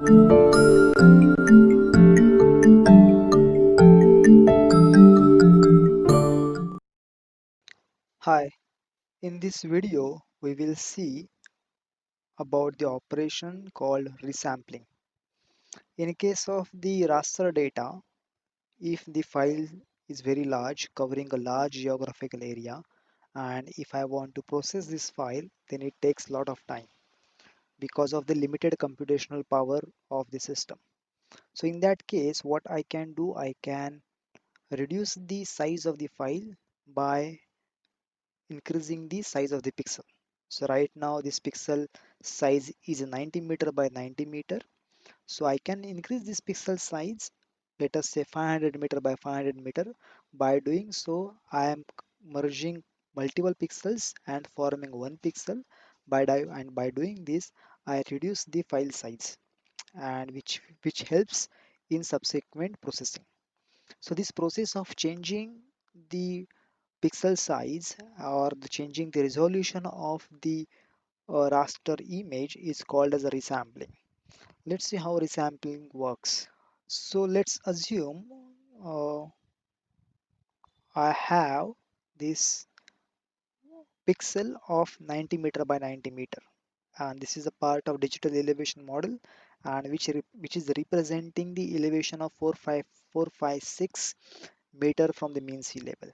Hi, in this video we will see about the operation called resampling. In case of the raster data, if the file is very large, covering a large geographical area, and if I want to process this file, then it takes a lot of time because of the limited computational power of the system. So in that case, what I can do, I can reduce the size of the file by increasing the size of the pixel. So right now this pixel size is 90 meter by 90 meter. So I can increase this pixel size, let us say 500 meter by 500 meter. By doing so, I am merging multiple pixels and forming one pixel. By doing this, I reduce the file size, and which helps in subsequent processing. So this process of changing the pixel size or changing the resolution of the raster image is called as a resampling. Let's see how resampling works. So let's assume uh, I have this pixel of 90 meter by 90 meter, and this is a part of digital elevation model, and which is representing the elevation of 456 meter from the mean sea level.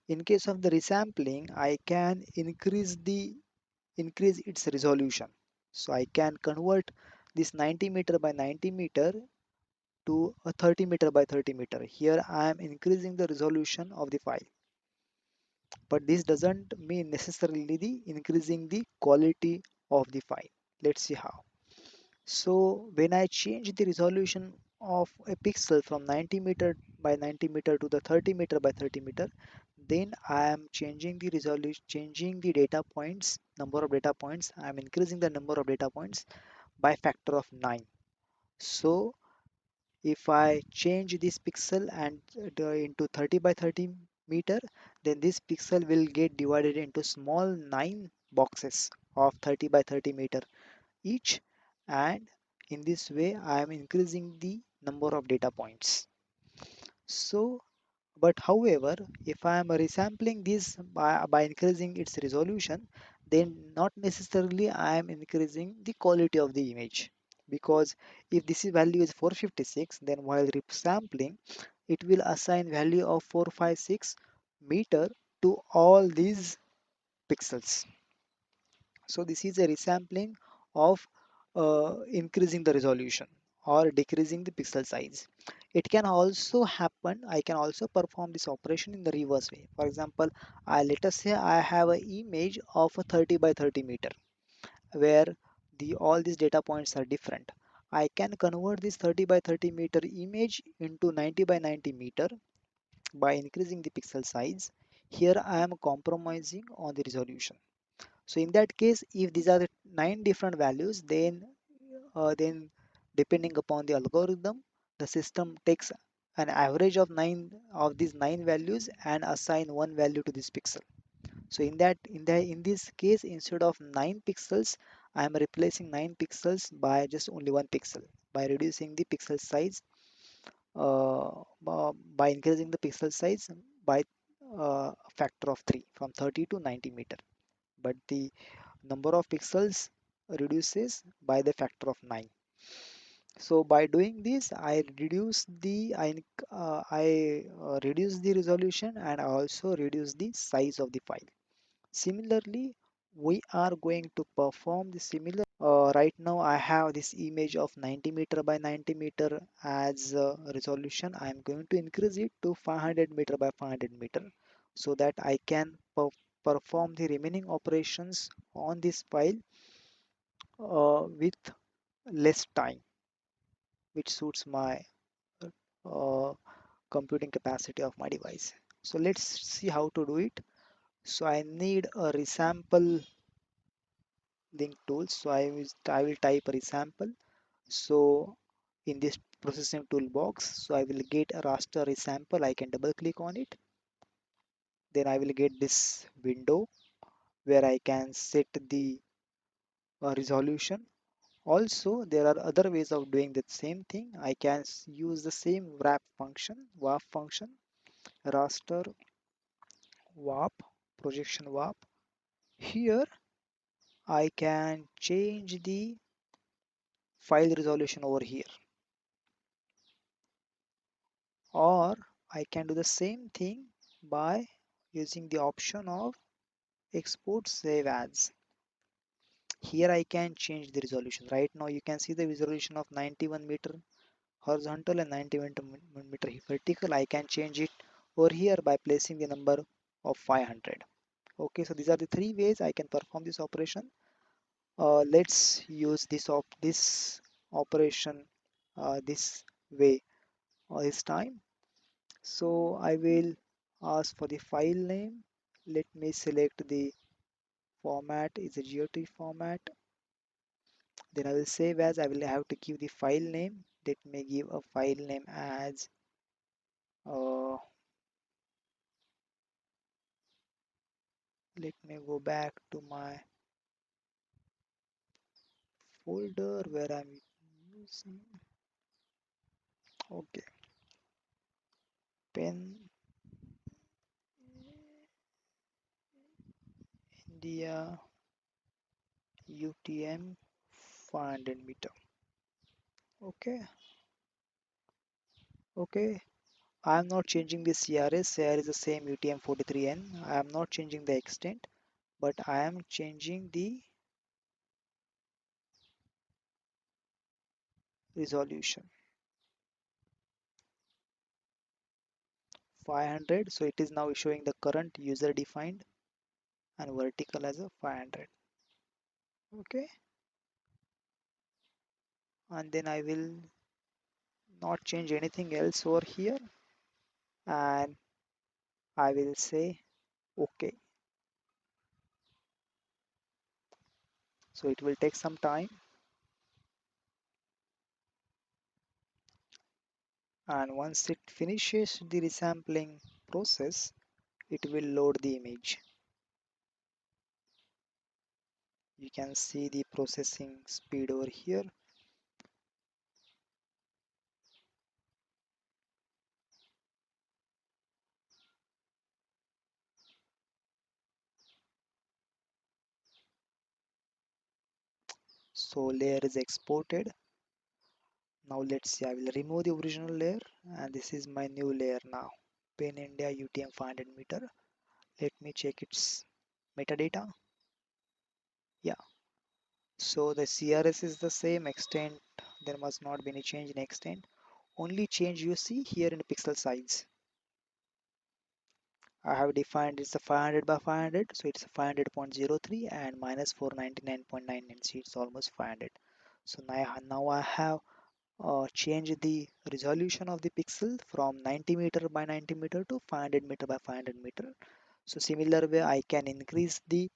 In case of the resampling, I can increase its resolution. So I can convert this 90 meter by 90 meter to a 30 meter by 30 meter. Here I am increasing the resolution of the file, but this doesn't mean necessarily the increasing the quality of the file. Let's see how. So when I change the resolution of a pixel from 90 meter by 90 meter to the 30 meter by 30 meter, then I am changing the resolution, changing the data points, number of data points. I am increasing the number of data points by factor of 9. So if I change this pixel and into 30 by 30 meter, then this pixel will get divided into small 9 boxes of 30 by 30 meter each, and in this way I am increasing the number of data points. So but however, if I am resampling this by increasing its resolution, then not necessarily I am increasing the quality of the image, because if this value is 456, then while resampling, it will assign value of 456 meter to all these pixels. So this is a resampling of increasing the resolution or decreasing the pixel size. It can also happen, I can also perform this operation in the reverse way. For example, let us say I have an image of a 30 by 30 meter where all these data points are different. I can convert this 30 by 30 meter image into 90 by 90 meter by increasing the pixel size. Here I am compromising on the resolution. So in that case, if these are the 9 different values, then depending upon the algorithm, the system takes an average of 9 of these 9 values and assign one value to this pixel. So in this case, instead of 9 pixels, I am replacing 9 pixels by just only one pixel by reducing the pixel size by increasing the pixel size by a factor of 3 from 30 to 90 meter. But the number of pixels reduces by the factor of 9. So by doing this, I reduce the resolution, and I also reduce the size of the file. Similarly, we are going to perform the similar. Right now I have this image of 90 meter by 90 meter as resolution. I am going to increase it to 500 meter by 500 meter so that I can perform the remaining operations on this file with less time, which suits my uh, computing capacity of my device. So let's see how to do it. So I need a resample link tool. So I will type resample. So in this processing toolbox, so I will get a raster resample. I can double click on it. Then I will get this window where I can set the resolution Also, there are other ways of doing the same thing. I can use the same wrap function, raster warp, projection warp. Here, I can change the file resolution over here, or I can do the same thing by using the option of export save as. Here I can change the resolution. Right now you can see the resolution of 91 meter horizontal and 91 meter vertical. I can change it over here by placing the number of 500. Okay, so these are the three ways I can perform this operation. Let's use this operation this way this time. So I will ask for the file name. Let me select the format is a GOT format. Then I will save as. I will have to give the file name. Let me give a file name as uh, let me go back to my folder where I'm using. Okay, pen India UTM 500 meter. Okay, okay. I am not changing the CRS. CRS is the same UTM 43N. I am not changing the extent, but I am changing the resolution 500. So it is now showing the current user defined and vertical as a 500. Okay, and then I will not change anything else over here, and I will say okay. So it will take some time, and once it finishes the resampling process, it will load the image. You can see the processing speed over here. So layer is exported. Now let's see, I will remove the original layer, and this is my new layer now. Pen India UTM 500 meter. Let me check its metadata. Yeah, so the CRS is the same extent. There must not be any change in extent. Only change you see here in pixel size. I have defined it's a 500 by 500, so it's 500.03 and minus 499.99, so it's almost 500. So now I have changed the resolution of the pixel from 90 meter by 90 meter to 500 meter by 500 meter. So similar way I can increase the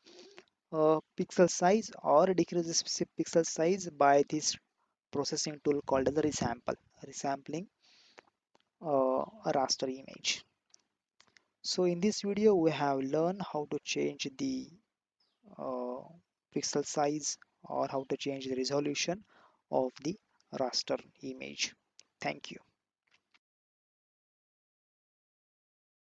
pixel size or decrease the specific pixel size by this processing tool called as the resampling a raster image. So in this video we have learned how to change the uh, pixel size or how to change the resolution of the raster image. Thank you.